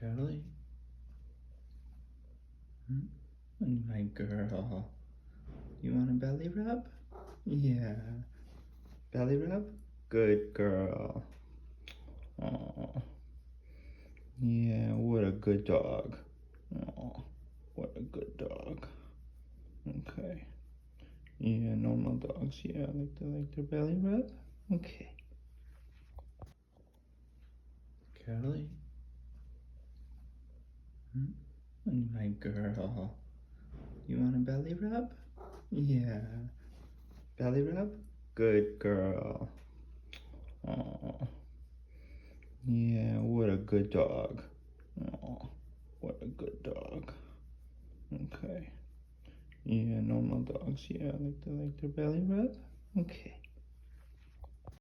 Kelly? My girl. You want a belly rub? Yeah. Belly rub? Good girl. Oh. Yeah, what a good dog. Oh, what a good dog. Okay. Yeah, normal dogs. Yeah, like their belly rub? Okay. Kelly? My girl. You want a belly rub? Yeah. Belly rub? Good girl. Oh. Yeah, what a good dog. Oh, what a good dog. Okay. Yeah, normal dogs. Yeah, like their belly rub? Okay.